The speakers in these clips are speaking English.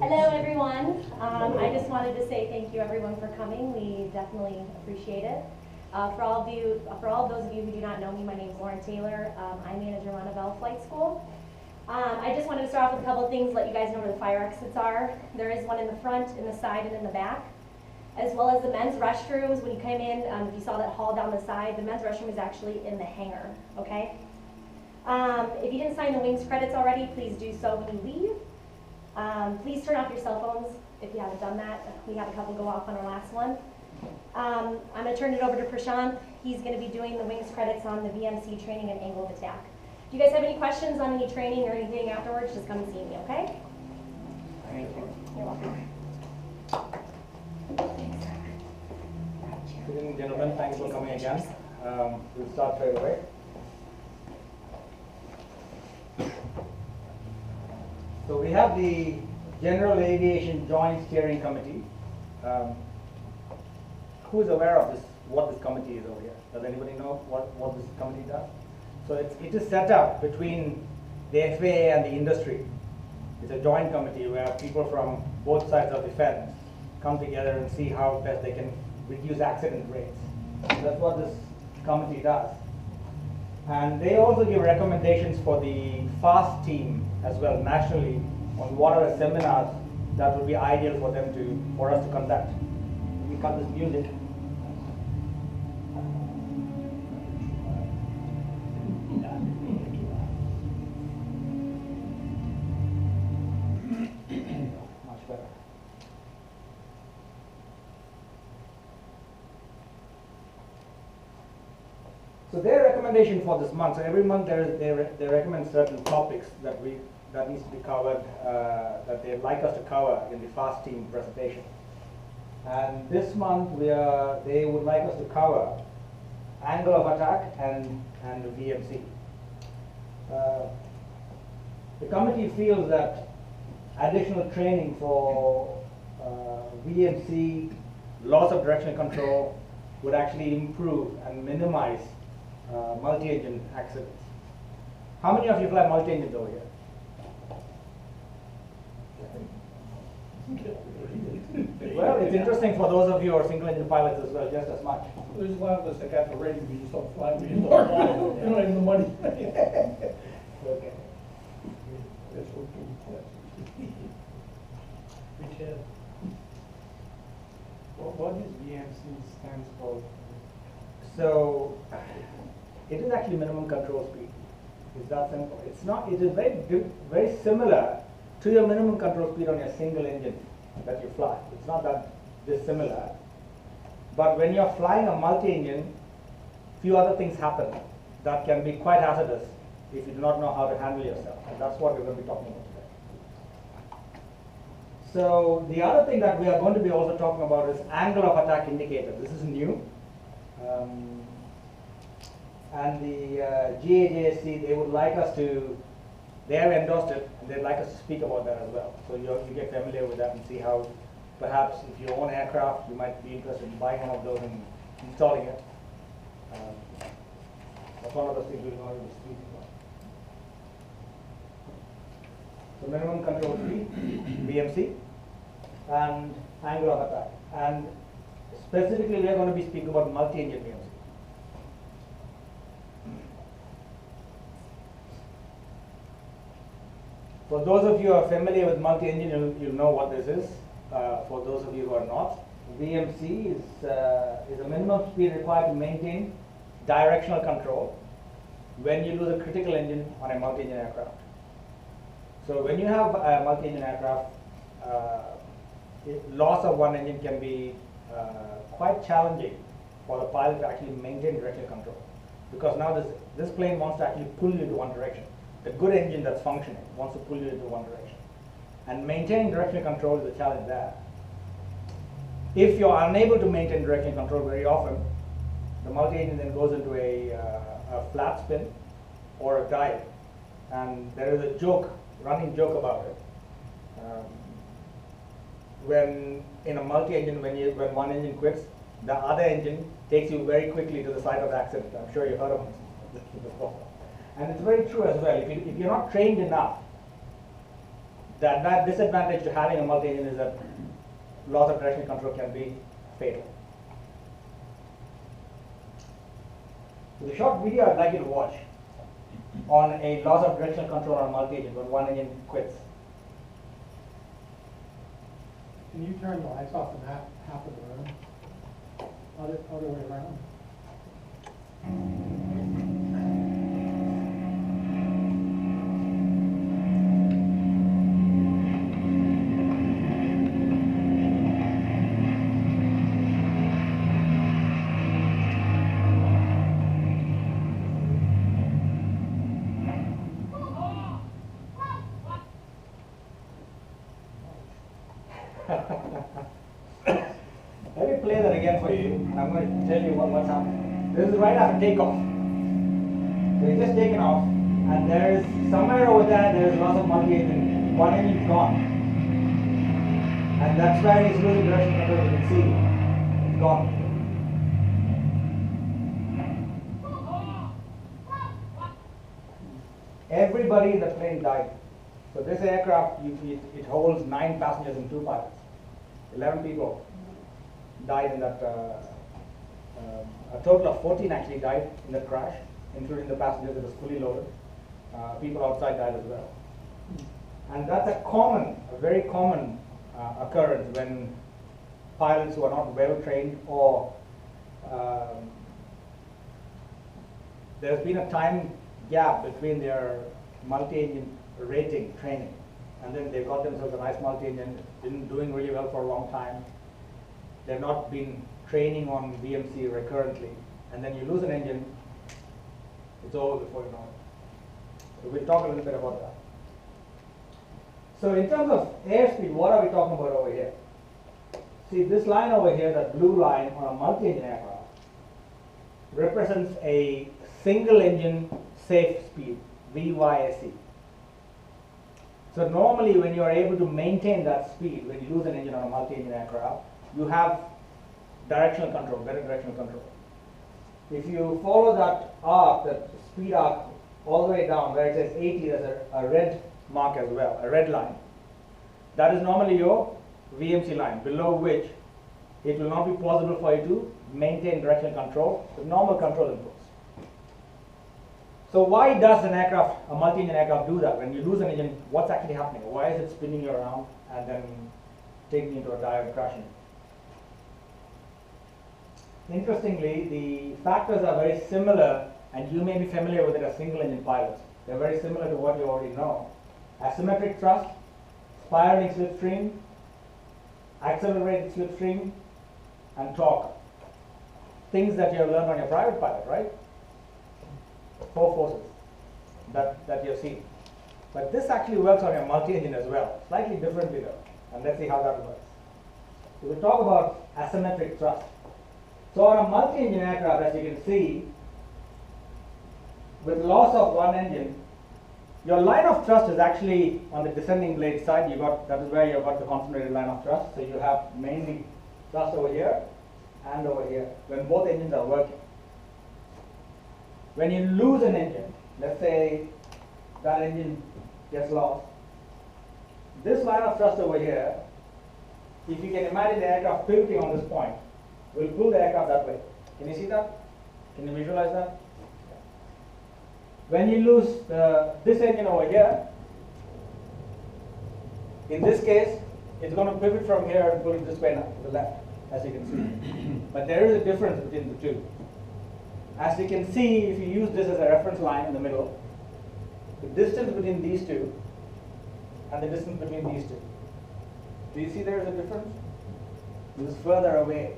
Hello, everyone. I just wanted to say thank you, everyone, for coming. We definitely appreciate it. For all of those of you who do not know me, my name is Lauren Taylor. I'm manager on Avel Flight School. I just wanted to start off with a couple of things, let you guys know where the fire exits are. There is one in the front, in the side, and in the back, as well as the men's restrooms. When you came in, if you saw that hall down the side, the men's restroom is actually in the hangar, okay? If you didn't sign the wings credits already, please do so when you leave. Please turn off your cell phones if you haven't done that. We had a couple go off on our last one. I'm going to turn it over to Prashanth. He's going to be doing the wings credits on the VMC training and angle of attack. Do you guys have any questions on any training or anything afterwards? Just come and see me, okay? Thank you. You're welcome. Ladies and gentlemen, thanks for coming again. We'll start right away. So we have the General Aviation Joint Steering Committee. Who is aware of this? What this committee is over here? Does anybody know what this committee does? So it is set up between the FAA and the industry. It's a joint committee where people from both sides of the fence come together and see how best they can reduce accident rates. So that's what this committee does. And they also give recommendations for the FAST team as well nationally on what are the seminars that would be ideal for us to conduct. We cut this music. Much better. So their recommendation for this month, so every month they recommend certain topics that needs to be covered, that they'd like us to cover in the FAST team presentation. And this month they would like us to cover angle of attack and VMC. The committee feels that additional training for VMC, loss of directional control, would actually improve and minimize multi-engine accidents. How many of you fly multi-engines over here? Well, it's interesting for those of you who are single-engine pilots as well, just as much. There's a lot of us that got the rating, we just don't fly, we just don't fly, we don't have the money. Okay. That's okay. Richard, what does VMC stands for? So, it is actually minimum control speed. It's that simple. It's not. It is very similar to your minimum control speed on your single engine that you fly. It's not that dissimilar. But when you're flying a multi-engine, few other things happen that can be quite hazardous if you do not know how to handle yourself. And that's what we're going to be talking about today. So the other thing that we are going to be also talking about is angle of attack indicator. This is new. And the GAJSC, they would like us to, they have endorsed it, and they'd like us to speak about that as well. So you get familiar with that and see how, perhaps if you own aircraft, you might be interested in buying one of those and installing it. That's one of those things we're going to be speaking about. So minimum control speed, VMC, and angle of attack. And specifically, we are going to be speaking about multi-engine VMC. For those of you who are familiar with multi-engine, you'll know what this is. For those of you who are not, VMC is a minimum speed required to maintain directional control when you lose a critical engine on a multi-engine aircraft. So when you have a multi-engine aircraft, loss of one engine can be quite challenging for the pilot to actually maintain directional control, because now this plane wants to actually pull you into one direction. The good engine that's functioning wants to pull you into one direction. And maintaining directional control is a challenge there. If you're unable to maintain directional control very often, the multi-engine then goes into a flat spin or a dive. And there is a running joke about it. When in a multi-engine, when one engine quits, the other engine takes you very quickly to the site of the accident. I'm sure you've heard of this before. And it's very true as well. If you're not trained enough The disadvantage to having a multi-engine is that loss of directional control can be fatal. So the short video I'd like you to watch on a loss of directional control on a multi-engine when one engine quits. Can you turn the lights off in half of the room? Other way around? Let me play that again for you, and I'm going to tell you what's happening. This is right after takeoff. So it's just taken off, and there is somewhere over there is lots of multi-engine. One engine's gone, and that's where he's losing direction control. You can see it's gone. Everybody in the plane died. So this aircraft, it holds 9 passengers and 2 pilots. 11 people died in that, a total of 14 actually died in that crash, including the passengers that was fully loaded. People outside died as well. And that's a very common occurrence when pilots who are not well trained, or there's been a time gap between their multi-engine rating training, and then they got themselves a nice multi-engine, been doing really well for a long time. They've not been training on VMC recurrently, and then you lose an engine, it's over before you know it. So we'll talk a little bit about that. So in terms of airspeed, what are we talking about over here? See, this line over here, that blue line on a multi-engine aircraft, represents a single engine safe speed, VYSE. So normally when you are able to maintain that speed, when you lose an engine on a multi-engine aircraft, you have directional control, better directional control. If you follow that arc, that speed arc, all the way down where it says 80, there's a red mark as well, a red line. That is normally your VMC line, below which it will not be possible for you to maintain directional control with normal control inputs. So why does a multi-engine aircraft do that? When you lose an engine, what's actually happening? Why is it spinning you around and then taking you into a dive and crashing? Interestingly, the factors are very similar, and you may be familiar with it as single engine pilots. They're very similar to what you already know. Asymmetric thrust, spiraling slipstream, accelerated slipstream, and torque. Things that you have learned on your private pilot, right? 4 forces that you have seen. But this actually works on your multi-engine as well, slightly differently though. And let's see how that works. So we'll talk about asymmetric thrust. So on a multi-engine aircraft, as you can see, with loss of one engine, your line of thrust is actually on the descending blade side. That is where you've got the concentrated line of thrust. So you have mainly thrust over here and over here when both engines are working. When you lose an engine, let's say that engine gets lost, this line of thrust over here, if you can imagine the aircraft pivoting on this point, will pull the aircraft that way. Can you see that? Can you visualize that? When you lose this engine over here, in this case, it's going to pivot from here and pull it this way now, to the left, as you can see. But there is a difference between the two. As you can see, if you use this as a reference line in the middle, the distance between these two and the distance between these two. Do you see there is a difference? This is further away.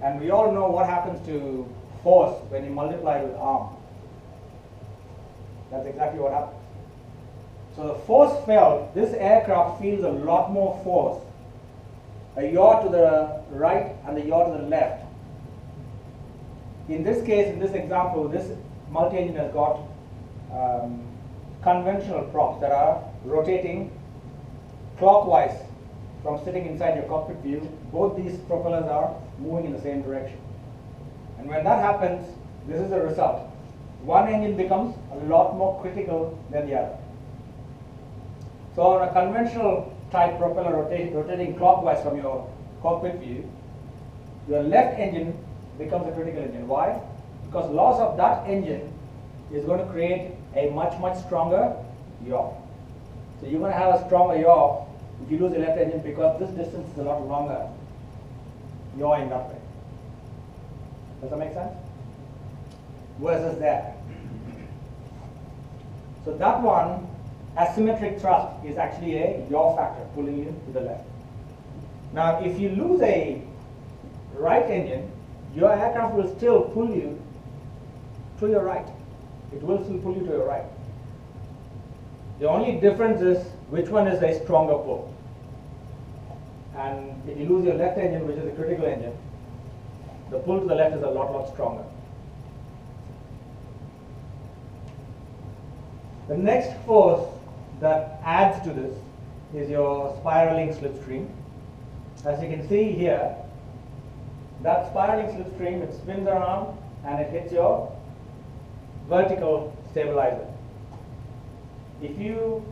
And we all know what happens to force when you multiply it with arm. That's exactly what happens. So the force felt, this aircraft feels a lot more force, a yaw to the right and a yaw to the left. In this case, in this example, this multi-engine has got conventional props that are rotating clockwise from sitting inside your cockpit view. Both these propellers are moving in the same direction. And when that happens, this is the result. One engine becomes a lot more critical than the other. So on a conventional type propeller rotating clockwise from your cockpit view, your left engine becomes a critical engine. Why? Because loss of that engine is going to create a much, much stronger yaw. So you're going to have a stronger yaw if you lose the left engine, because this distance is a lot longer yawing that way. Does that make sense? Versus that. So that one, asymmetric thrust, is actually a yaw factor pulling you to the left. Now if you lose a right engine, your aircraft will still pull you to your right. It will still pull you to your right. The only difference is which one is a stronger pull. And if you lose your left engine, which is a critical engine, the pull to the left is a lot stronger. The next force that adds to this is your spiraling slipstream. As you can see here, that spiraling slipstream, it spins around and it hits your vertical stabilizer. If you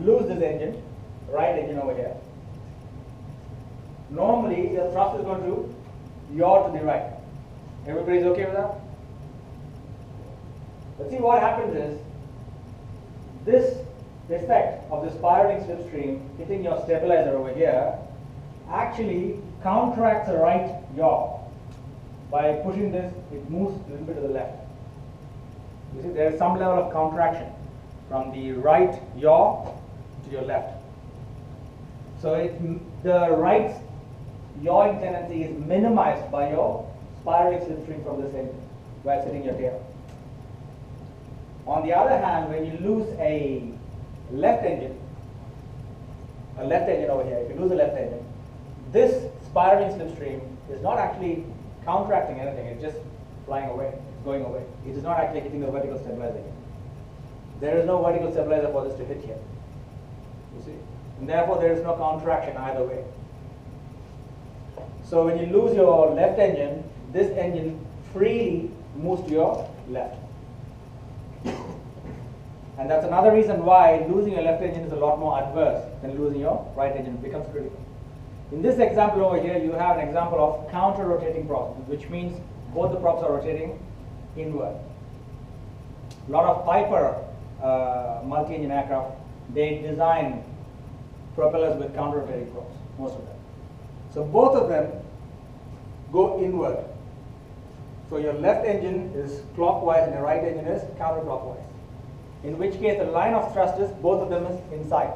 lose this engine, right engine over here, normally your thrust is going to yaw to the right. Everybody's okay with that? But see, what happens is, this effect of the spiraling slipstream hitting your stabilizer over here actually counteracts the right yaw. By pushing this, it moves a little bit to the left. You see, there is some level of counteraction from the right yaw to your left. So the right yawing tendency is minimized by your spiraling slipstream from this engine while hitting your tail. On the other hand, when you lose a left engine over here, if you lose a left engine, this spiraling slipstream is not actually counteracting anything, it's just flying away, it's going away. It is not actually hitting the vertical stabilizer here. There is no vertical stabilizer for this to hit here, you see. And therefore there is no counteraction either way. So when you lose your left engine, this engine freely moves to your left. And that's another reason why losing your left engine is a lot more adverse than losing your right engine. It becomes critical. In this example over here, you have an example of counter-rotating props, which means both the props are rotating inward. A lot of Piper multi-engine aircraft, they design propellers with counter-rotating props, most of them. So both of them go inward. So your left engine is clockwise and your right engine is counterclockwise. In which case the line of thrust is both of them is inside.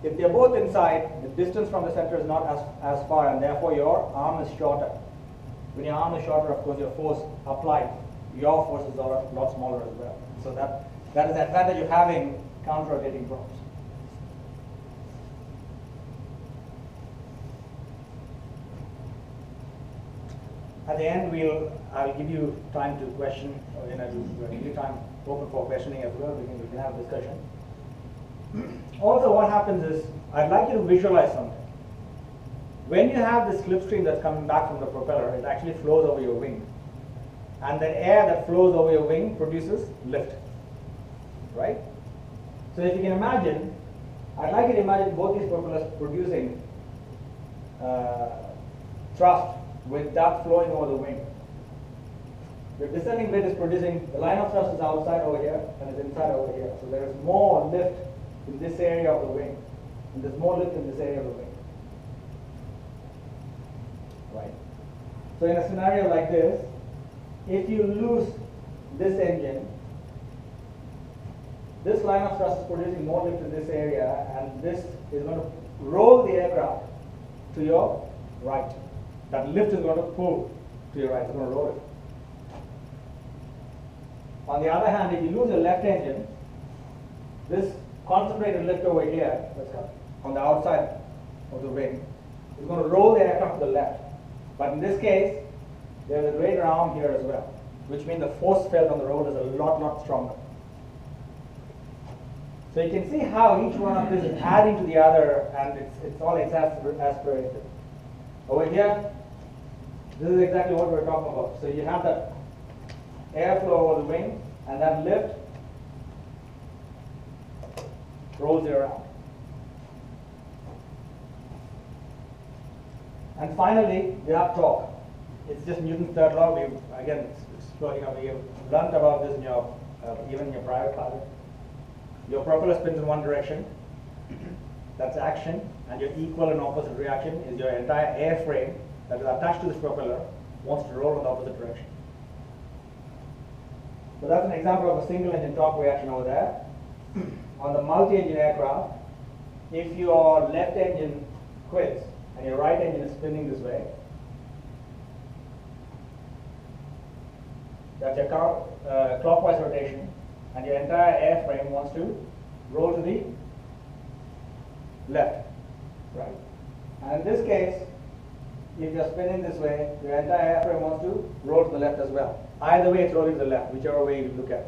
If they're both inside, the distance from the center is not as far, and therefore your arm is shorter. When your arm is shorter, of course, your force applied, your force is a lot smaller as well. So that is the advantage of having counter-rotating props. At the end, I'll give you time to question, or we'll give you time open for questioning as well. We can have a discussion. Also, what happens is, I'd like you to visualize something. When you have this slipstream that's coming back from the propeller, it actually flows over your wing. And the air that flows over your wing produces lift, right? So if you can imagine, I'd like you to imagine both these propellers producing thrust with that flowing over the wing. The descending bit is producing, the line of thrust is outside over here and is inside over here. So there is more lift in this area of the wing, and there's more lift in this area of the wing. Right? So in a scenario like this, if you lose this engine, this line of thrust is producing more lift in this area, and this is going to roll the aircraft to your right. That lift is going to pull to your right, it's going to roll it. On the other hand, if you lose your left engine, this concentrated lift over here, on the outside of the wing, is going to roll the aircraft to the left. But in this case, there's a greater arm here as well, which means the force felt on the roll is a lot stronger. So you can see how each one of this is adding to the other, and it's all exasperated. Over here, this is exactly what we're talking about. So you have that airflow over the wing, and that lift rolls you around. And finally, we have torque. It's just Newton's third law. We've again, we've learned about this in your even in your private pilot. Your propeller spins in one direction. That's action, and your equal and opposite reaction is your entire airframe that is attached to this propeller wants to roll in the opposite direction. So that's an example of a single engine torque reaction over there. On the multi-engine aircraft, if your left engine quits and your right engine is spinning this way, that's your clockwise rotation, and your entire airframe wants to roll to the left, right? And in this case, if you're spinning this way, your entire airframe wants to roll to the left as well. Either way, it's rolling to the left, whichever way you look at it.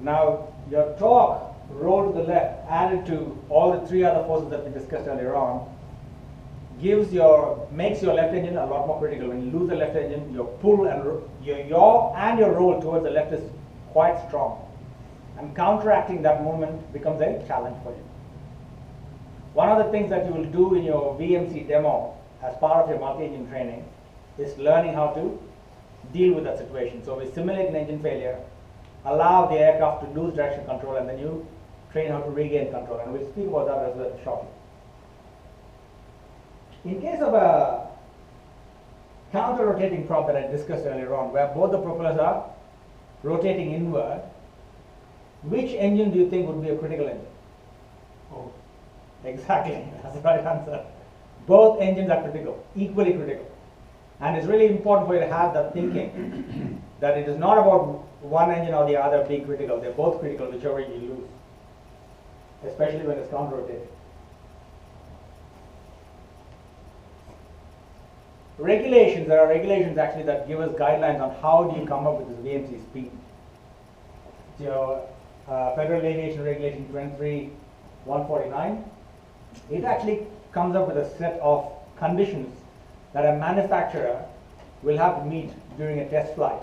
Now, your torque roll to the left, added to all the three other forces that we discussed earlier on, makes your left engine a lot more critical. When you lose the left engine, your pull and your roll towards the left is quite strong, and counteracting that movement becomes a challenge for you. One of the things that you will do in your VMC demo as part of your multi-engine training is learning how to deal with that situation. So we simulate an engine failure, allow the aircraft to lose direction control, and then you train how to regain control, and we'll speak about that as well shortly. In case of a counter-rotating prop that I discussed earlier on, where both the propellers are rotating inward, which engine do you think would be a critical engine? Oh, Exactly, that's the right answer. Both engines are critical, equally critical. And it's really important for you to have that thinking that it is not about one engine or the other being critical. They're both critical, whichever you lose, especially when it's counter-rotating. Regulations, there are regulations actually that give us guidelines on how do you come up with this VMC speed. So, Federal Aviation Regulation 23-149, it actually comes up with a set of conditions that a manufacturer will have to meet during a test flight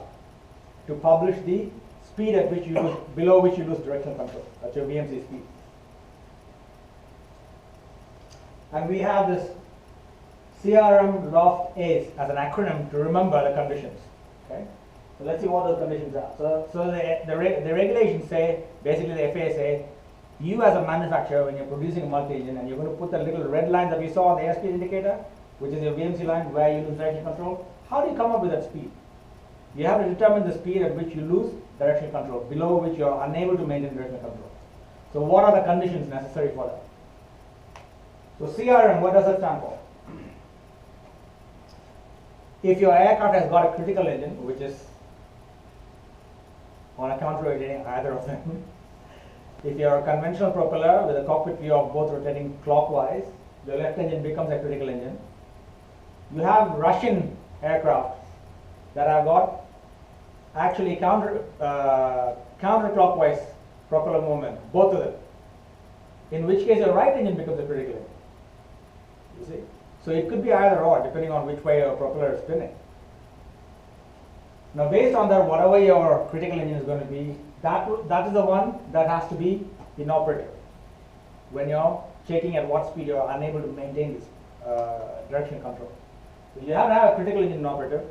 to publish the speed at which you lose, below which you lose directional control. That's your VMC speed. And we have this CRM Loft ACE as an acronym to remember the conditions. Okay? So let's see what those conditions are. So the regulations say, basically the FAA say, you as a manufacturer, when you're producing a multi-engine and you're going to put the little red line that we saw on the airspeed indicator, which is your VMC line where you lose direction control, how do you come up with that speed? You have to determine the speed at which you lose direction control, below which you are unable to maintain direction control. So what are the conditions necessary for that? So CRM, what does that stand for? If your aircraft has got a critical engine, which is on a counter-rotating, either of them, if you're a conventional propeller with a cockpit view of both rotating clockwise, the left engine becomes a critical engine. You have Russian aircraft that have got actually counterclockwise propeller movement, both of them. In which case your right engine becomes a critical engine. You see? So it could be either or, depending on which way your propeller is spinning. Now based on that, whatever your critical engine is going to be, that is the one that has to be inoperative. When you're checking at what speed you're unable to maintain this direction control. So you have to have a critical engine inoperative,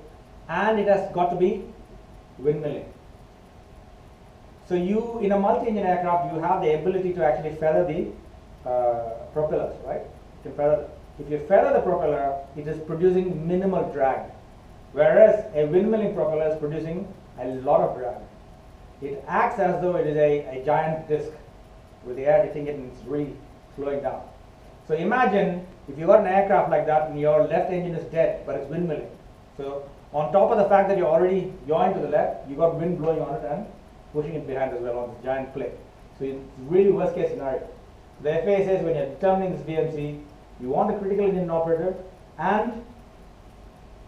and it has got to be windmilling. So you, in a multi-engine aircraft, you have the ability to actually feather the propellers, right? You can feather. If you feather the propeller, it is producing minimal drag, whereas a windmilling propeller is producing a lot of drag. It acts as though it is a giant disc with the air hitting it and it's really slowing down. So imagine if you got an aircraft like that and your left engine is dead, but it's windmilling. So on top of the fact that you're already yawing to the left, you got wind blowing on it and pushing it behind as well on this giant plate. So it's really worst case scenario. The FAA says when you're determining this VMC, you want the critical engine operative and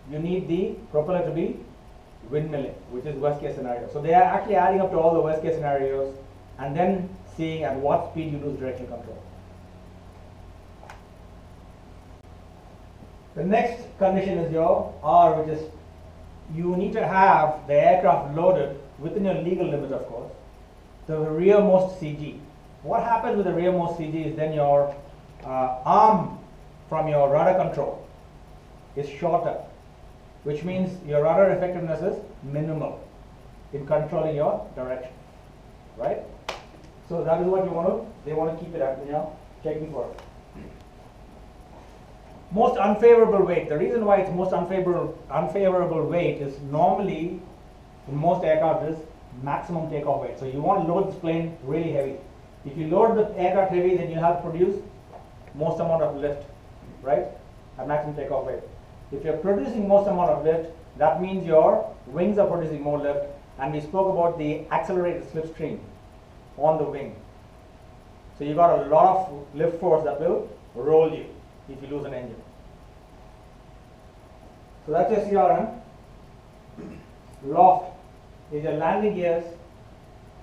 you need the propeller to be windmilling, which is worst case scenario. So they are actually adding up to all the worst case scenarios and then seeing at what speed you lose direction control. The next condition is your R, which is you need to have the aircraft loaded within your legal limit, of course, the rearmost CG. What happens with the rearmost CG is then your arm from your rudder control is shorter, which means your rudder effectiveness is minimal in controlling your direction, right? So that is what you want to, they want to keep it at, checking for it. Most unfavorable weight. The reason why it's most unfavorable weight is normally in most aircraft is maximum takeoff weight. So you want to load this plane really heavy. If you load the aircraft heavy, then you have to produce most amount of lift, right? At maximum takeoff weight. If you're producing most amount of lift, that means your wings are producing more lift. And we spoke about the accelerated slipstream on the wing. So you got a lot of lift force that will roll you if you lose an engine. So that's your CRM. Loft is your landing gears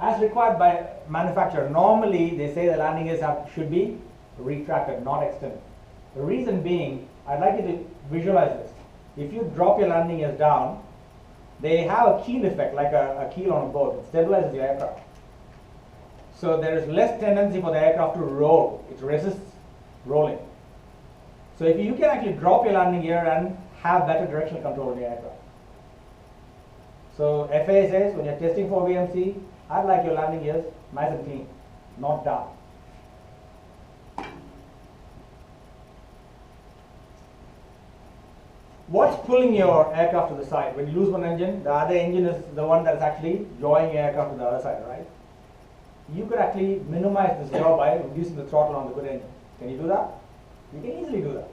as required by manufacturer. Normally they say the landing gears should be retracted, not extended. The reason being, I'd like you to visualize this. If you drop your landing gears down, they have a keel effect, like a keel on a boat. It stabilizes the aircraft. So there is less tendency for the aircraft to roll. It resists rolling. So if you can actually drop your landing gear and have better directional control in the aircraft. So FAA says when you're testing for VMC, I'd like your landing gears nice and clean, not down. What's pulling your aircraft to the side? When you lose one engine, the other engine is the one that's actually drawing your aircraft to the other side, right? You could actually minimize this draw by reducing the throttle on the good engine. Can you do that? You can easily do that.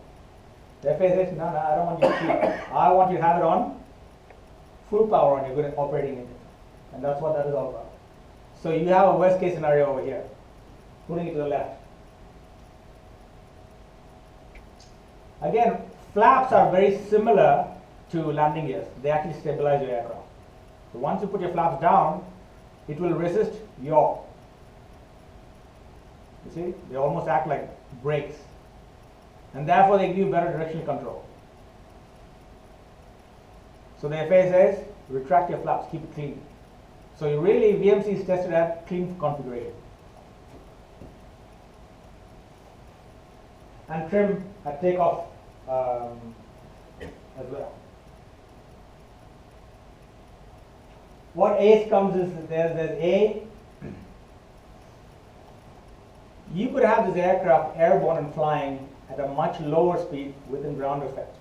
The FAA says, no, I don't want you to cheat. I want you to have it on full power on your good operating engine. And that's what that is all about. So you have a worst case scenario over here. Putting it to the left. Again, flaps are very similar to landing gears. They actually stabilize your aircraft. So once you put your flaps down, it will resist yaw. You see, they almost act like brakes. And therefore they give you better directional control. So the FAA says, retract your flaps, keep it clean. So you really, VMC is tested at clean configuration. And trim at takeoff as well. What ACE comes is there's A. You could have this aircraft airborne and flying at a much lower speed within ground effect.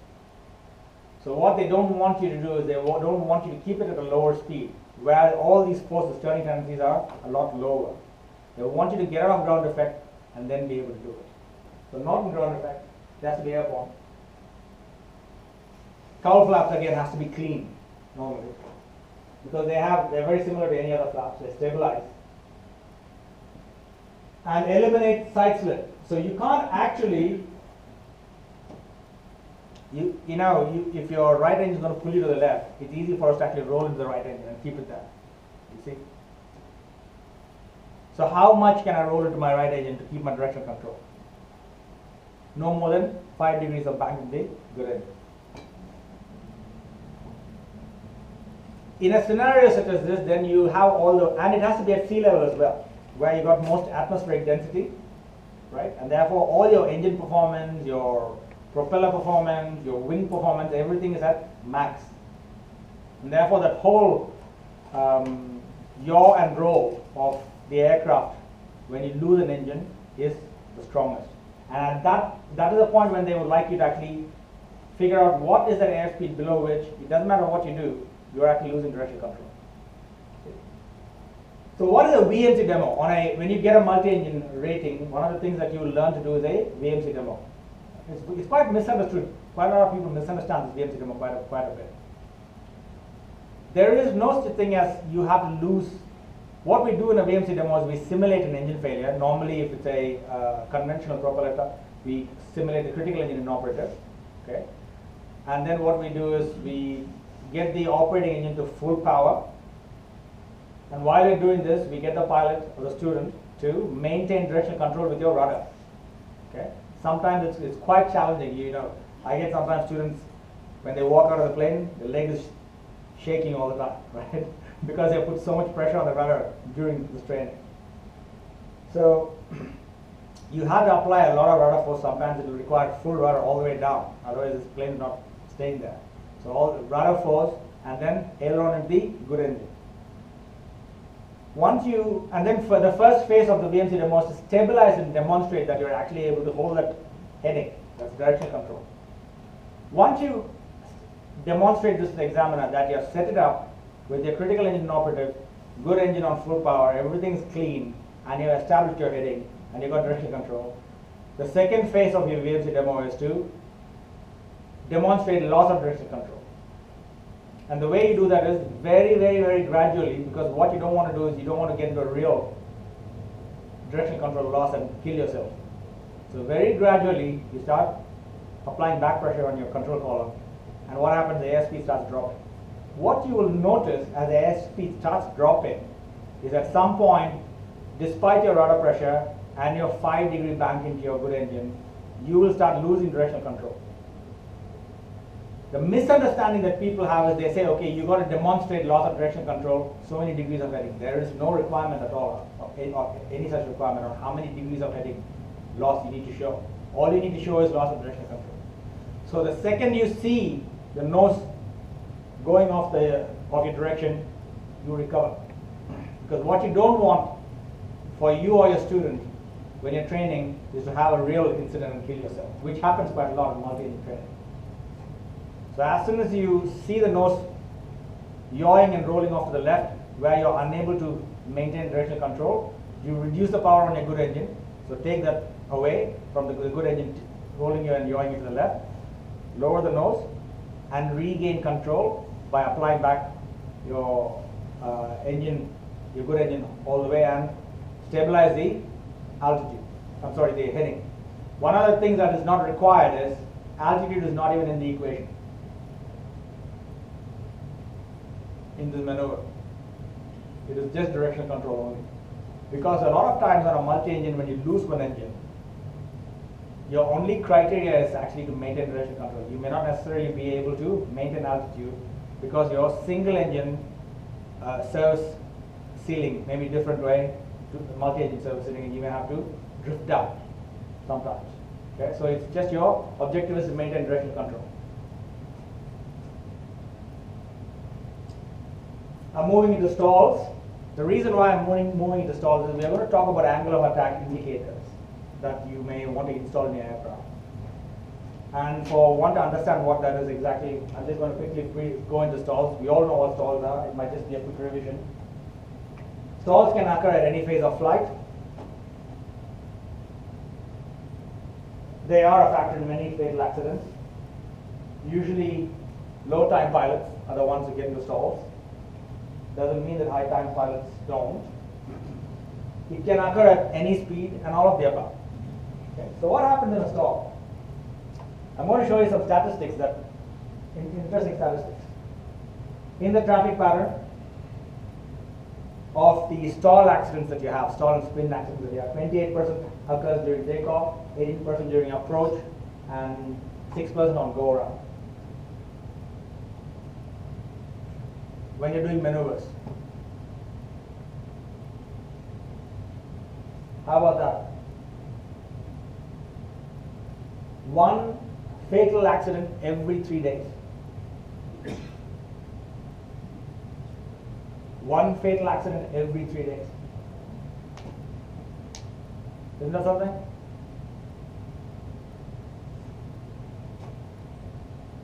So what they don't want you to do is they don't want you to keep it at a lower speed, where all these forces, turning tendencies are a lot lower. They want you to get out of ground effect and then be able to do it. So not in ground effect, it has to be airborne. Cowl flaps again has to be clean normally, because they're very similar to any other flaps. They stabilize and eliminate side slip. So you can't actually, if your right engine is going to pull you to the left, it's easy for us to actually roll into the right engine and keep it there. You see? So how much can I roll into my right engine to keep my directional control? No more than 5 degrees of bank in the good engine. In a scenario such as this, then you have all the, and it has to be at sea level as well, where you got most atmospheric density, right? And therefore all your engine performance, your propeller performance, your wing performance, everything is at max. And therefore that whole yaw and roll of the aircraft when you lose an engine is the strongest. And that is the point when they would like you to actually figure out what is that airspeed below which, it doesn't matter what you do, you're actually losing directional control. So what is a VMC demo? When you get a multi-engine rating, one of the things that you will learn to do is a VMC demo. It's quite misunderstood. Quite a lot of people misunderstand this VMC demo quite a bit. There is no such thing as you have to lose. What we do in a VMC demo is we simulate an engine failure. Normally, if it's a conventional propeller, we simulate the critical engine inoperative. Okay? And then what we do is we get the operating engine to full power. And while we're doing this, we get the pilot or the student to maintain directional control with your rudder. Okay? Sometimes it's quite challenging. I get sometimes students, when they walk out of the plane, the leg is shaking all the time, right? because they put so much pressure on the rudder during this training. So you have to apply a lot of rudder force. Sometimes it will require full rudder all the way down, otherwise this plane is not staying there. So all the rudder force and then aileron and the good engine. And then for the first phase of the VMC demo is to stabilize and demonstrate that you're actually able to hold that heading, that's directional control. Once you demonstrate this to the examiner that you have set it up with your critical engine operative, good engine on full power, everything's clean, and you have established your heading, and you've got directional control, the second phase of your VMC demo is to demonstrate loss of directional control. And the way you do that is very, very, very gradually, because what you don't want to do is you don't want to get into a real directional control loss and kill yourself. So very gradually, you start applying back pressure on your control column, and what happens, the airspeed starts dropping. What you will notice as the airspeed starts dropping is at some point, despite your rudder pressure and your 5-degree bank into your good engine, you will start losing directional control. The misunderstanding that people have is they say, okay, you got to demonstrate loss of directional control, so many degrees of heading. There is no requirement at all, or any such requirement on how many degrees of heading loss you need to show. All you need to show is loss of directional control. So the second you see the nose going off your direction, you recover. Because what you don't want for you or your student when you're training is to have a real incident and kill yourself, which happens quite a lot in multi-engine training. So as soon as you see the nose yawing and rolling off to the left, where you're unable to maintain directional control, you reduce the power on your good engine. So take that away from the good engine rolling you and yawing you to the left, lower the nose, and regain control by applying back your engine, your good engine all the way, and stabilize the the heading. One other thing that is not required is altitude is not even in the equation in this maneuver. It is just directional control only. Because a lot of times on a multi-engine, when you lose one engine, your only criteria is actually to maintain directional control. You may not necessarily be able to maintain altitude because your single engine service ceiling may be different way to the multi-engine service ceiling, and you may have to drift down sometimes. Okay, so it's just your objective is to maintain directional control. I'm moving into stalls. The reason why I'm moving into stalls is we're going to talk about angle of attack indicators that you may want to install in your aircraft. And for one to understand what that is exactly, I'm just going to quickly go into stalls. We all know what stalls are. It might just be a quick revision. Stalls can occur at any phase of flight. They are a factor in many fatal accidents. Usually low-time pilots are the ones who get into stalls. Doesn't mean that high-time pilots don't. It can occur at any speed and all of the above. Okay. So what happens in a stall? I'm going to show you some statistics, interesting statistics. In the traffic pattern of the stall accidents that you have, stall and spin accidents that you have, 28% occurs during takeoff, 18% during approach, and 6% on go around. When you're doing maneuvers. How about that? One fatal accident every 3 days. One fatal accident every 3 days. Isn't that something?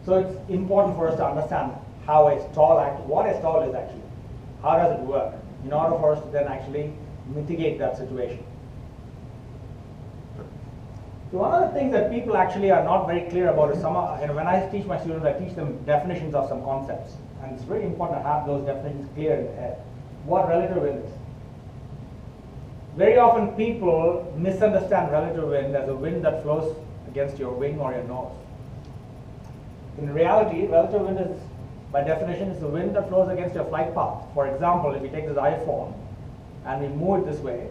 So it's important for us to understand how a stall what a stall is actually. How does it work? In order for us to then actually mitigate that situation. So one of the things that people actually are not very clear about is when I teach my students, I teach them definitions of some concepts. And it's very important to have those definitions clear in their head. What relative wind is. Very often people misunderstand relative wind as a wind that flows against your wing or your nose. In reality, relative wind is, by definition, is the wind that flows against your flight path. For example, if you take this iPhone and we move it this way,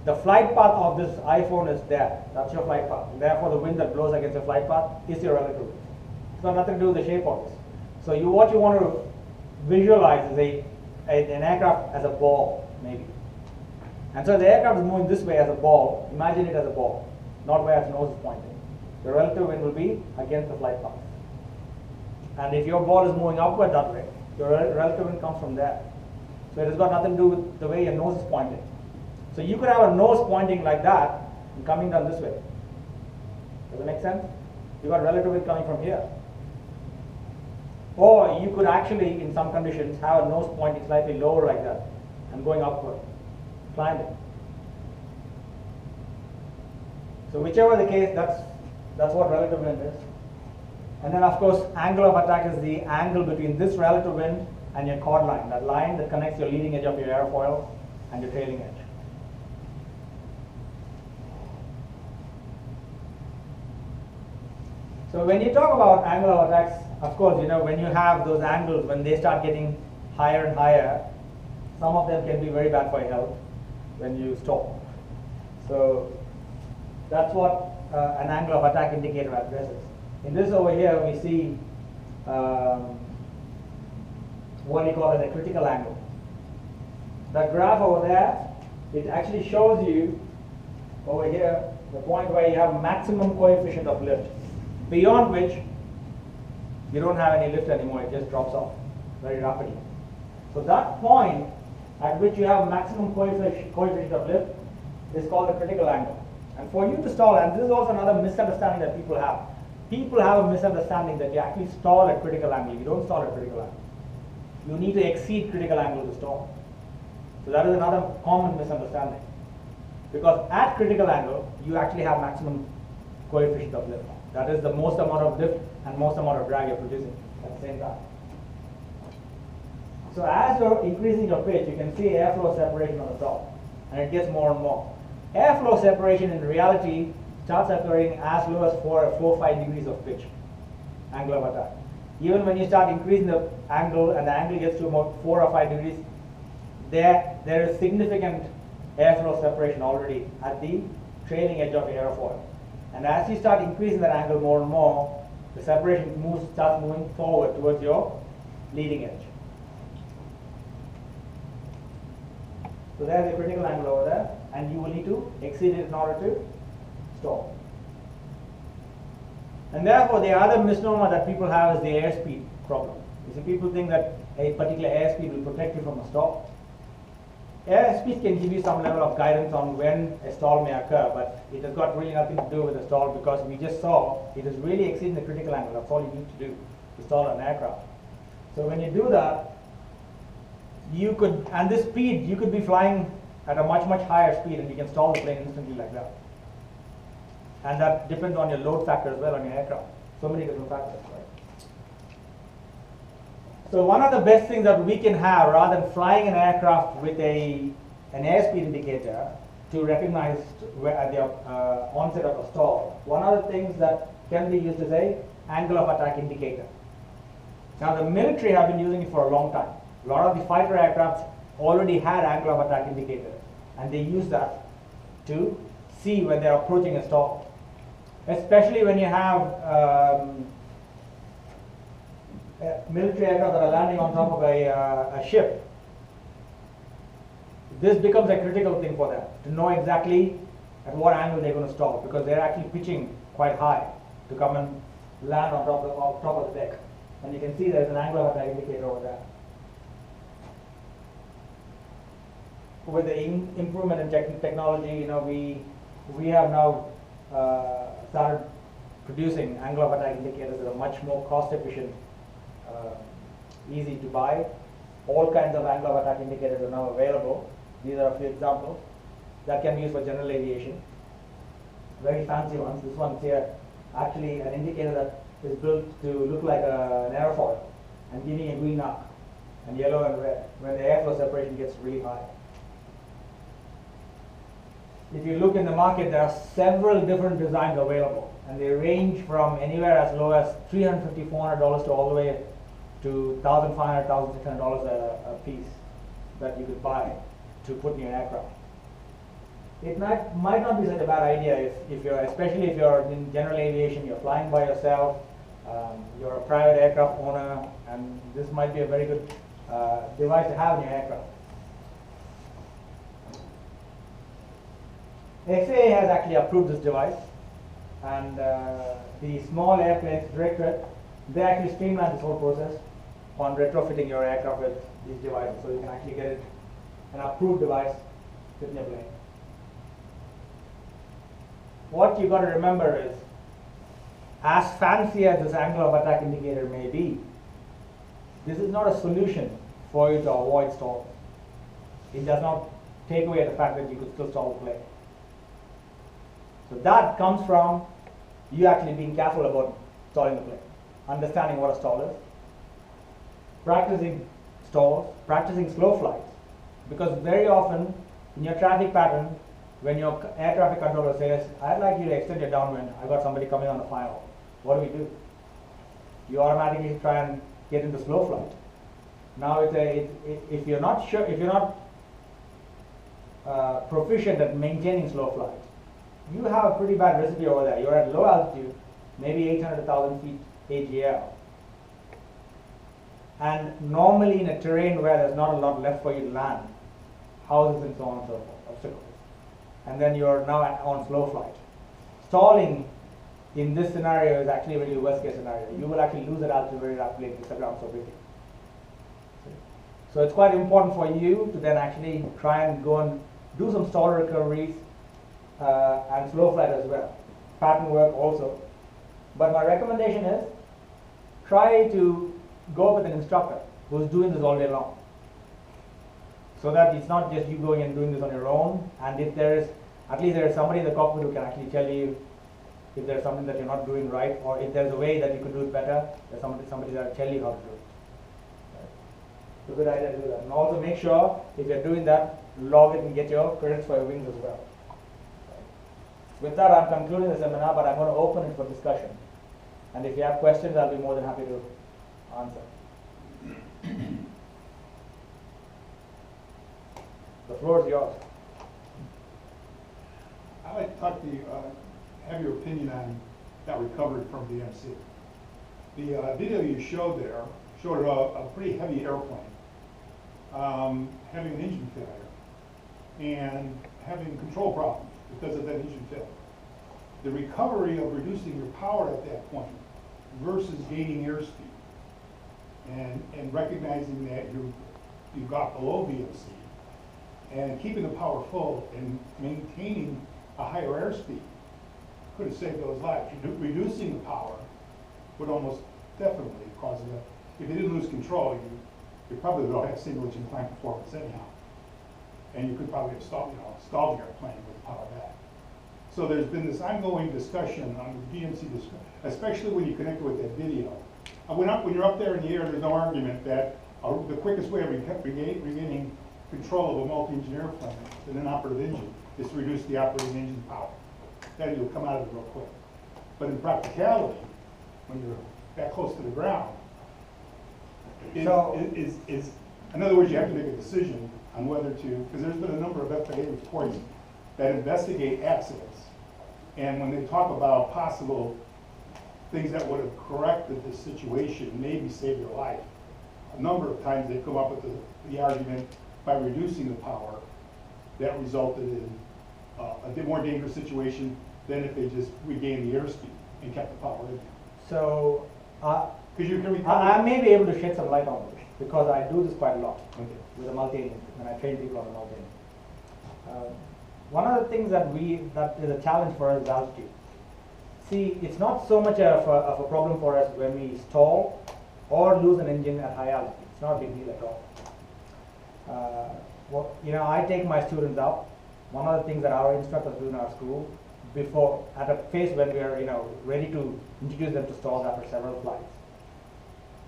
the flight path of this iPhone is there. That's your flight path. And therefore, the wind that blows against your flight path is your relative wind. It's got nothing to do with the shape of this. So what you want to visualize an aircraft as a ball, maybe. And so the aircraft is moving this way as a ball. Imagine it as a ball, not where its nose is pointing. The relative wind will be against the flight path. And if your ball is moving upward that way, your relative wind comes from there. So it has got nothing to do with the way your nose is pointing. So you could have a nose pointing like that and coming down this way. Does it make sense? You've got relative wind coming from here. Or you could actually, in some conditions, have a nose pointing slightly lower like that and going upward, climbing. So whichever the case, that's what relative wind is. And then of course, angle of attack is the angle between this relative wind and your chord line, that line that connects your leading edge of your airfoil and your trailing edge. So when you talk about angle of attacks, of course, when you have those angles, when they start getting higher and higher, some of them can be very bad for your health when you stall. So that's what an angle of attack indicator addresses. In this over here, we see what we call as a critical angle. That graph over there, it actually shows you over here the point where you have maximum coefficient of lift, beyond which you don't have any lift anymore, it just drops off very rapidly. So that point at which you have maximum coefficient of lift is called the critical angle. And for you to stall, and this is also another misunderstanding that people have. People have a misunderstanding that you actually stall at critical angle. You don't stall at critical angle. You need to exceed critical angle to stall. So that is another common misunderstanding. Because at critical angle, you actually have maximum coefficient of lift. That is the most amount of lift and most amount of drag you're producing at the same time. So as you're increasing your pitch, you can see airflow separation on the top, and it gets more and more. Airflow separation in reality starts occurring as low as 4 or 5 degrees of pitch, angle of attack. Even when you start increasing the angle and the angle gets to about 4 or 5 degrees, there is significant airflow separation already at the trailing edge of the airfoil. And as you start increasing that angle more and more, the separation starts moving forward towards your leading edge. So there's a critical angle over there, and you will need to exceed it in order to stall. And therefore, the other misnomer that people have is the airspeed problem. You see, people think that a particular airspeed will protect you from a stall. Airspeed can give you some level of guidance on when a stall may occur, but it has got really nothing to do with a stall, because we just saw it is really exceeding the critical angle. That's all you need to do to stall an aircraft. So when you do that, you could, and this speed, you could be flying at a much higher speed, and you can stall the plane instantly like that. And that depends on your load factor as well on your aircraft. So many different factors, right? So one of the best things that we can have, rather than flying an aircraft with an airspeed indicator to recognize at the onset of a stall, one of the things that can be used is a angle of attack indicator. Now the military have been using it for a long time. A lot of the fighter aircraft already had angle of attack indicators, and they use that to see when they're approaching a stall. Especially when you have military aircraft that are landing on top of a ship. This becomes a critical thing for them, to know exactly at what angle they're going to stall, because they're actually pitching quite high to come and land on top of the deck. And you can see there's an angle of attack indicator over there. With the improvement in technology, we have now started producing angle of attack indicators that are much more cost efficient, easy to buy. All kinds of angle of attack indicators are now available. These are a few examples that can be used for general aviation. Very fancy ones. This one's here, actually an indicator that is built to look like an airfoil and giving a green arc, and yellow and red when the airflow separation gets really high. If you look in the market, there are several different designs available, and they range from anywhere as low as $350, $400 to all the way to $1,500, $1,600 a piece that you could buy to put in your aircraft. It might not be such a bad idea especially if you're in general aviation, you're flying by yourself, you're a private aircraft owner, and this might be a very good device to have in your aircraft. FAA has actually approved this device, and the small airplanes directorate, they actually streamline this whole process on retrofitting your aircraft with these devices, so you can actually get it an approved device within your plane. What you got to remember is, as fancy as this angle of attack indicator may be, this is not a solution for you to avoid stalls. It does not take away the fact that you could still stall the plane. So that comes from you actually being careful about stalling the plane, understanding what a stall is, practicing stalls, practicing slow flights, because very often in your traffic pattern, when your air traffic controller says, I'd like you to extend your downwind, I've got somebody coming on the firewall, what do? You automatically try and get into slow flight. Now, if you're not sure, if you're not proficient at maintaining slow flight, you have a pretty bad recipe over there. You're at low altitude, maybe 800 to 1,000 feet AGL. And normally in a terrain where there's not a lot left for you to land, houses and so on and so forth, obstacles. And then you're now on slow flight. Stalling in this scenario is actually a really worst case scenario. You will actually lose that altitude very rapidly if the ground so quickly. So it's quite important for you to then actually try and go and do some stall recoveries and slow flight as well. Pattern work also. But my recommendation is try to go with an instructor who's doing this all day long, so that it's not just you going and doing this on your own. And if there is, at least there is somebody in the cockpit who can actually tell you if there's something that you're not doing right, or if there's a way that you could do it better, there's somebody that will tell you how to do it. It's a good idea to do that. And also make sure if you're doing that, log it and get your credits for your wings as well. With that, I'm concluding the seminar, but I'm going to open it for discussion. And if you have questions, I'll be more than happy to answer. The floor is yours. I'd like to talk to you, have your opinion on that recovery from VMC. The video you showed there showed a pretty heavy airplane having an engine failure and having control problems because of that engine failure. The recovery of reducing your power at that point versus gaining airspeed and recognizing that you got below VMC and keeping the power full and maintaining a higher airspeed could have saved those lives. Reducing the power would almost definitely cause it. If you didn't lose control, you probably would have single engine climb performance anyhow. And you could probably have stalled your airplane with the power back. So there's been this ongoing discussion on the VMC, especially when you connect it with that video. When you're up there in the air, there's no argument that the quickest way of regaining control of a multi-engine airplane with an operative engine is to reduce the operating engine power. Then you'll come out of it real quick. But in practicality, when you're that close to the ground, in other words, you have to make a decision on whether to, because there's been a number of FAA reports that investigate accidents. And when they talk about possible things that would have corrected this situation, maybe saved your life, a number of times they come up with the argument by reducing the power that resulted in a more dangerous situation than if they just regained the airspeed and kept the power in. So, Because you can recover. I may be able to shed some light on this because I do this quite a lot with a multi-engine when I train people on a multi-engine. One of the things that is a challenge for us is altitude. See, it's not so much of a problem for us when we stall or lose an engine at high altitude. It's not a big deal at all. I take my students out. One of the things that our instructors do in our school, before at a phase when we are ready to introduce them to stalls after several flights,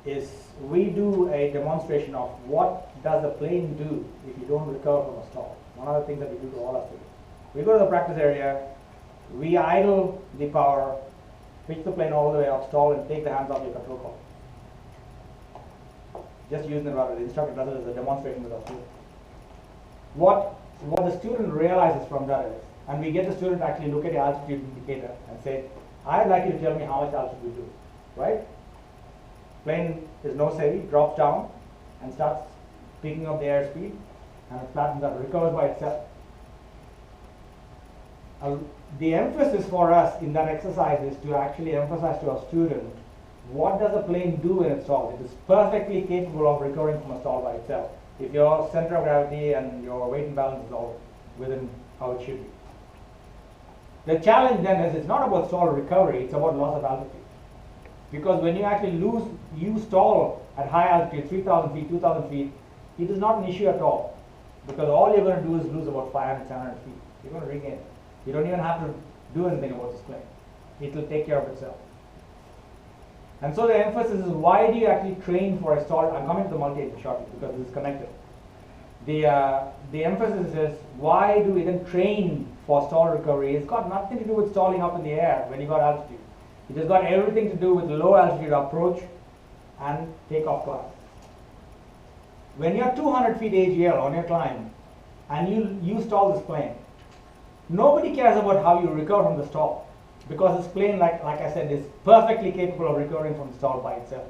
is we do a demonstration of what does the plane do if you don't recover from a stall. One of the things that we do to all our students. We go to the practice area, we idle the power, pitch the plane all the way up, stall, and take the hands off your control column. Just using the rudder. The instructor does it as a demonstration with our students. What the student realizes from that is, and we get the student to actually look at the altitude indicator and say, I'd like you to tell me how much altitude we do, right? Plane is no say, drops down and starts picking up the airspeed, and it flattens out, recovers by itself. The emphasis for us in that exercise is to actually emphasize to our student, what does a plane do when it stalls? It is perfectly capable of recovering from a stall by itself, if your center of gravity and your weight and balance is all within how it should be. The challenge then is, it's not about stall recovery, it's about loss of altitude. Because when you actually you stall at high altitude, 3,000 feet, 2,000 feet, it is not an issue at all. Because all you're going to do is lose about 500, 700 feet. You're going to regain it. You don't even have to do anything about this plane. It will take care of itself. And so the emphasis is, why do you actually train for a stall? I'm coming to the multi-engine shortly because this is connected. The emphasis is, why do we then train for stall recovery? It's got nothing to do with stalling up in the air when you got altitude. It has got everything to do with low altitude approach and takeoff climb. When you're 200 feet AGL on your climb and you stall this plane, nobody cares about how you recover from the stall, because this plane, like I said, is perfectly capable of recovering from the stall by itself.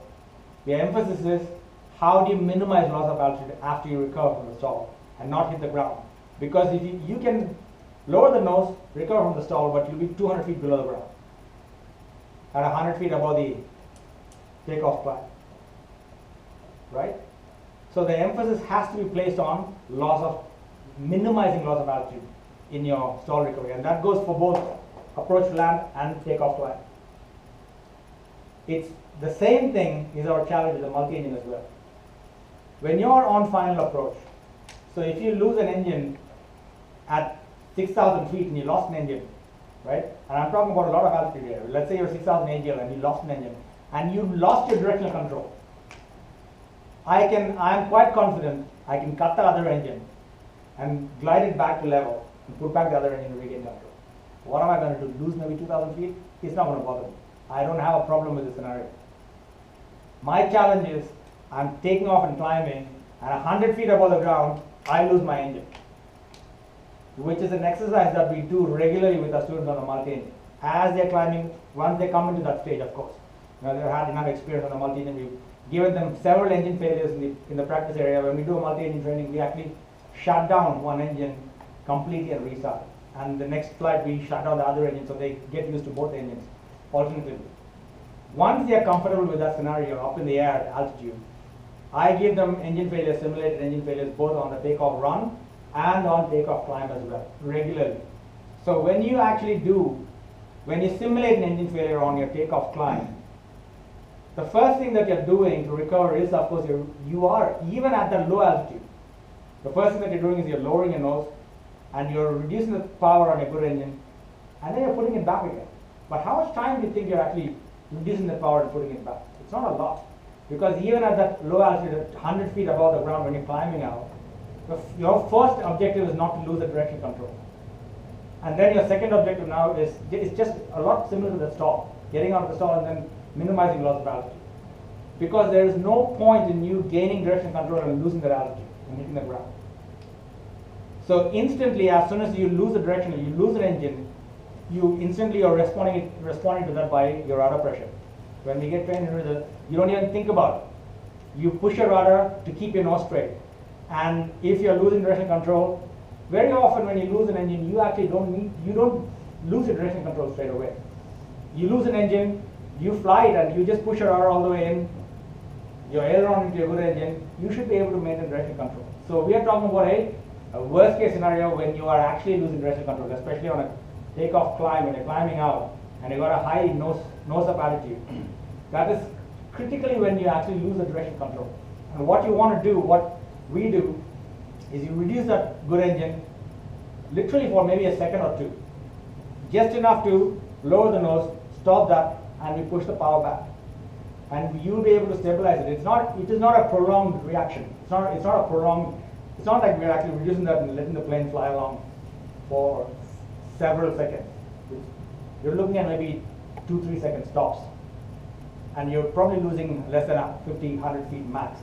The emphasis is, how do you minimize loss of altitude after you recover from the stall and not hit the ground? Because if you can lower the nose, recover from the stall, but you'll be 200 feet below the ground at 100 feet above the takeoff climb, right? So the emphasis has to be placed on minimizing loss of altitude in your stall recovery, and that goes for both approach to land and takeoff climb. It's the same thing is our challenge with the multi-engine as well. When you're on final approach, so if you lose an engine at 6,000 feet and you lost an engine, right? And I'm talking about a lot of altitude here. Let's say you're 6,000 AGL and you lost an engine and you lost your directional control. I'm quite confident I can cut the other engine and glide it back to level and put back the other engine to regain control. What am I going to do? Lose maybe 2,000 feet? It's not going to bother me. I don't have a problem with this scenario. My challenge is, I'm taking off and climbing, and 100 feet above the ground, I lose my engine, which is an exercise that we do regularly with our students on the multi-engine. As they're climbing, once they come into that stage, of course, they've had enough experience on the multi-engine. We've given them several engine failures in the practice area. When we do a multi-engine training, we actually shut down one engine completely and restart it. And the next flight, we shut down the other engine so they get used to both engines alternatively. Once they are comfortable with that scenario up in the air at altitude, I give them engine failures, simulated engine failures, both on the takeoff run and on takeoff climb as well, regularly. So when you simulate an engine failure on your takeoff climb, the first thing that you're doing to recover is, of course, you are, even at that low altitude, the first thing that you're doing is you're lowering your nose and you're reducing the power on your good engine, and then you're putting it back again. But how much time do you think you're actually reducing the power and putting it back? It's not a lot. Because even at that low altitude, at 100 feet above the ground when you're climbing out, your first objective is not to lose the direction control. And then your second objective now is just a lot similar to the stall. Getting out of the stall and then minimizing loss of altitude. Because there is no point in you gaining direction control and losing that altitude and hitting the ground. So instantly, as soon as you lose the direction, you lose an engine, you instantly are responding to that by your rudder pressure. When we get trained into this, you don't even think about it. You push your rudder to keep your nose straight. And if you're losing direction control, very often when you lose an engine, you actually don't lose your direction control straight away. You lose an engine, you fly it and you just push your rudder all the way in, your aileron into your good engine, you should be able to maintain direction control. So we are talking about a worst case scenario when you are actually losing direction control, especially on a takeoff climb, when you're climbing out and you've got a high nose up altitude. That is critically when you actually lose the direction control. And what you want to do, what we do, is you reduce that good engine literally for maybe a second or two. Just enough to lower the nose, stop that, and we push the power back. And you'll be able to stabilize it. It is not a prolonged reaction. It's not like we're actually reducing that and letting the plane fly along for several seconds. You're looking at maybe 2-3 second stops. And you're probably losing less than 50, 100 feet max.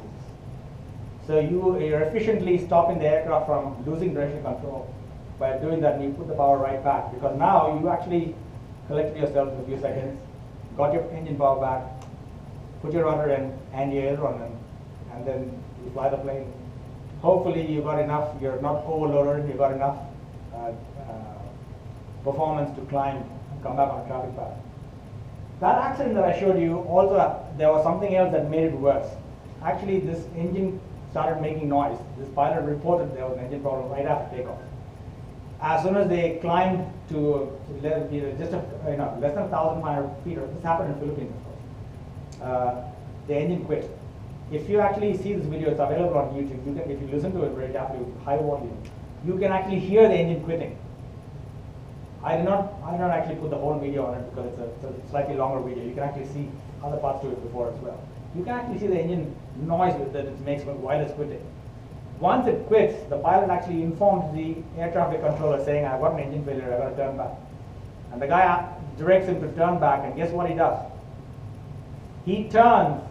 So you're efficiently stopping the aircraft from losing direction control by doing that, and you put the power right back. Because now you actually collected yourself in a few seconds, got your engine power back, put your rudder in and your aileron in, and then you fly the plane hopefully you got enough, you're not overloaded, you got enough performance to climb, come back on a traffic path. That accident that I showed you, also there was something else that made it worse. Actually, this engine started making noise. This pilot reported there was an engine problem right after takeoff. As soon as they climbed to just less than 1,500 feet, this happened in the Philippines, of course, the engine quit. If you actually see this video, it's available on YouTube. You can, if you listen to it very carefully with high volume, you can actually hear the engine quitting. I did not actually put the whole video on it because it's a slightly longer video. You can actually see other parts to it before as well. You can actually see the engine noise that it makes while it's quitting. Once it quits, the pilot actually informs the air traffic controller saying, I've got an engine failure, I've got to turn back. And the guy directs him to turn back, and guess what he does? He turns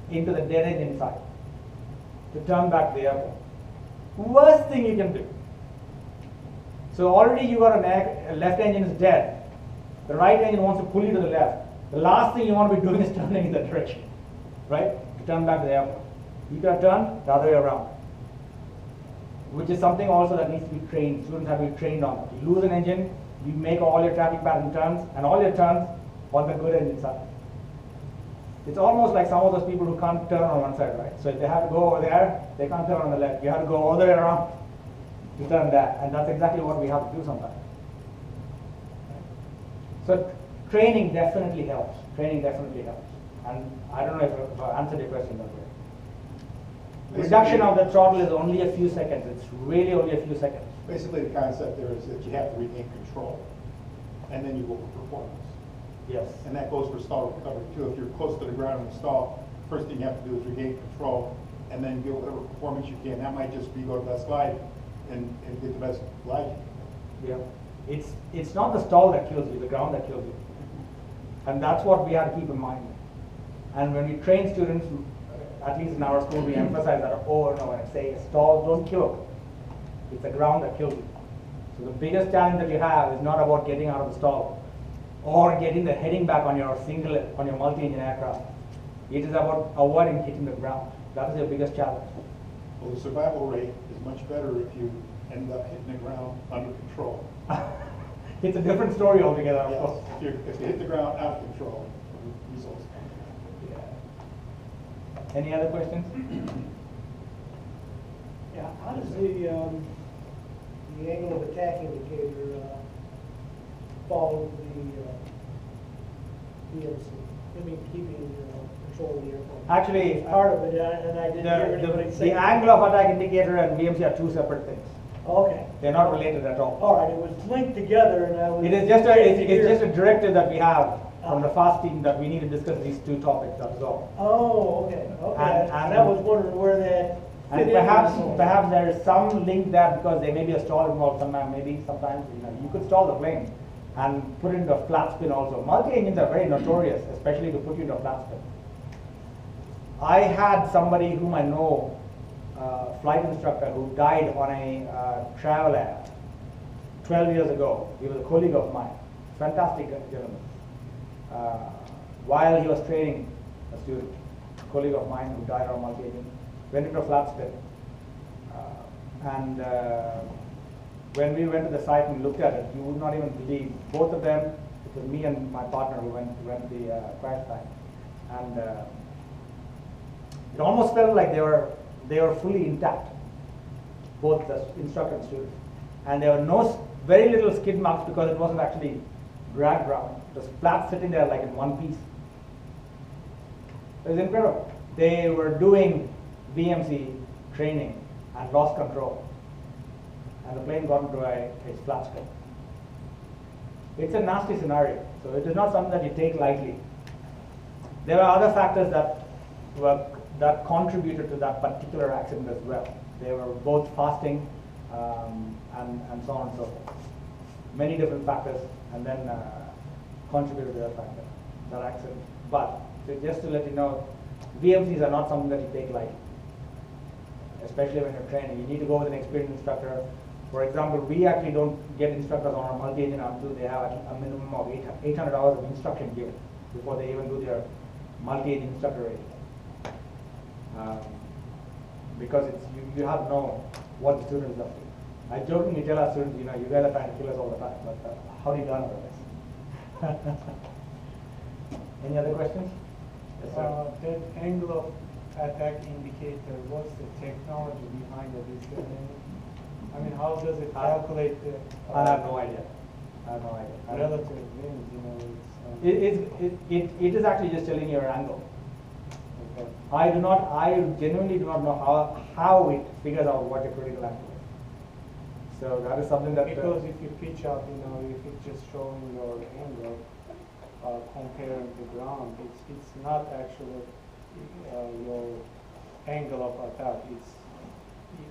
into the dead engine side to turn back to the airport. Worst thing you can do. So already you got a left engine is dead. The right engine wants to pull you to the left. The last thing you want to be doing is turning in that direction, right? To turn back to the airport. You got to turn the other way around, which is something also that needs to be trained. Students have to be trained on. You lose an engine, you make all your traffic pattern turns, and all your turns on the good engine side. It's almost like some of those people who can't turn on one side, right? So if they have to go over there, they can't turn on the left. You have to go all the way around to turn that, and that's exactly what we have to do sometimes. So training definitely helps. Training definitely helps. And I don't know if I answered your question that way. Reduction of the throttle is only a few seconds. It's really only a few seconds. Basically, the concept there is that you have to regain control, and then you go for performance. Yes. And that goes for stall recovery too. If you're close to the ground in the stall, first thing you have to do is regain control, and then get whatever performance you can. That might just be go to the best glide and get the best glide. Yeah. It's not the stall that kills you, the ground that kills you. And that's what we have to keep in mind. And when we train students, at least in our school, we emphasize that over and over and say, stalls don't kill. It's the ground that kills you. So the biggest challenge that you have is not about getting out of the stall or heading back on your multi-engine aircraft. It is about avoiding hitting the ground. That is your biggest challenge. Well, the survival rate is much better if you end up hitting the ground under control. It's a different story altogether, of course. Yes. If you hit the ground out of control, the results. Yeah. Any other questions? Yeah, how does the angle of attack indicator follow the VMC? I mean, keeping control of the airplane. Actually, It's part of it, and I didn't hear anybody say the angle of attack indicator and VMC are two separate things. Okay. They're not related at all. All right, it was linked together, and I was. It is just a directive that we have from the FAST team that we need to discuss these two topics. That is all. Oh, okay, okay. And I was wondering where that. And fit in. perhaps there is some link there because there may be a stall involved sometimes. Sometimes you could stall the plane and put it into a flat spin also. Multi-engines are very notorious, especially to put you into a flat spin. I had somebody whom I know, flight instructor, who died on a travel air 12 years ago. He was a colleague of mine, fantastic gentleman. While he was training a student, a colleague of mine who died on multi-engine, went into a flat spin. When we went to the site and looked at it, you would not even believe, both of them, it was me and my partner who went to the crash site. And it almost felt like they were fully intact, both the instructor and student. And there were very little skid marks because it wasn't actually dragged around. It was flat sitting there like in one piece. It was incredible. They were doing VMC training and lost control. And the plane got into a flat spin. It's a nasty scenario. So it is not something that you take lightly. There are other factors that contributed to that particular accident as well. They were both fasting and so on and so forth. Many different factors, and then contributed to that accident. But just to let you know, VMCs are not something that you take lightly, especially when you're training. You need to go with an experienced instructor. For example, we actually don't get instructors on our multi-engine until they have a minimum of 800 hours of instruction given before they even do their multi-engine instructor rating. because you have to know what the students are doing. I jokingly tell our students, you guys are trying to kill us all the time, but how do you learn about this? Any other questions? Yes, sir. That angle of attack indicator, what's the technology behind it? I mean, how does it calculate the? I have no idea. Relative winds, It is actually just telling your angle. Okay. I genuinely do not know how it figures out what a critical angle is. So that is something that. Because if you pitch up, if it's just showing your angle, comparing the ground, it's not actually your angle of attack.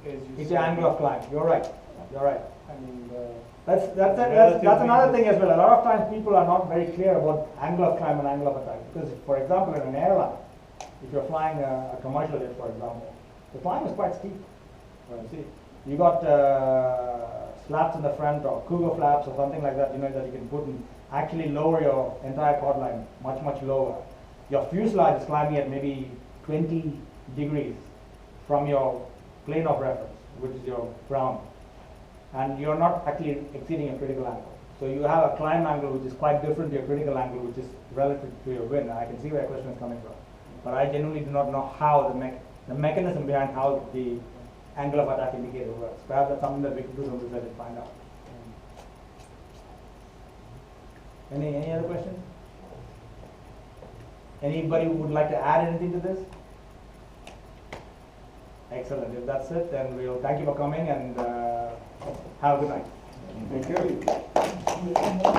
It's the angle of climb. You're right. I mean, That's another thing as well. A lot of times people are not very clear about angle of climb and angle of attack. Because, for example, in an airline, if you're flying a commercial jet, for example, the climb is quite steep. See, you got flaps in the front or cougar flaps or something like that. That you can put and actually lower your entire chord line much lower. Your fuselage is climbing at maybe 20 degrees from your plane of reference, which is your ground. And you're not actually exceeding a critical angle. So you have a climb angle which is quite different to your critical angle, which is relative to your wind. I can see where your question is coming from. But I genuinely do not know how the mechanism behind how the angle of attack indicator works. Perhaps that's something that we could do some research and find out. Any other questions? Anybody who would like to add anything to this? Excellent. If that's it, then we'll thank you for coming and have a good night. Thank you.